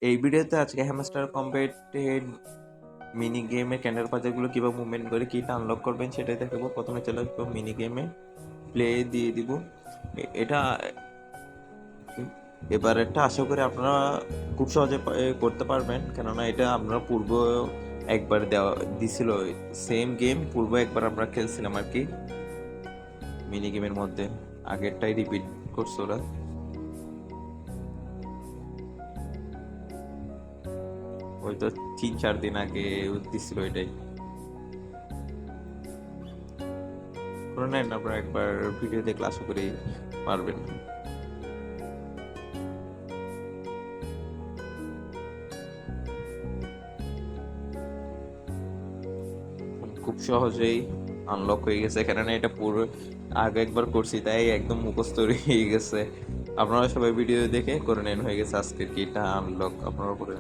এই ভিডিওতে আজকে হ্যামস্টার কম্পেটেড মিনি গেমে ক্যান্ডেল পাজারগুলো কীভাবে মুভমেন্ট করে কীটা আনলক করবেন সেটাই দেখাবো। প্রথমে চলে আসবো মিনি গেমে, প্লে দিয়ে দিব। এটা এবারেরটা আশা করি আপনারা খুব সহজে করতে পারবেন, কেননা এটা আমরা পূর্ব একবার দেওয়া দিছিল, সেম গেম পূর্ব একবার আমরা খেলছিলাম আর কি মিনি গেমের মধ্যে। আগেরটাই রিপিট করছে ওরা। হয়তো 3-4 দিন আগে দিছিল এটাই। করে নেন আপনারা একবার, ভিডিও দেখলে আশা করি পারবেন। খুব সহজেই আনলক হয়ে গেছে, কেননা এটা পুরো আগে একবার করছি তাই একদম মুখস্থ হয়ে গেছে। আপনারা সবাই ভিডিও দেখে করে নেন, হয়ে গেছে আজকের কি এটা আনলক আপনারা করে।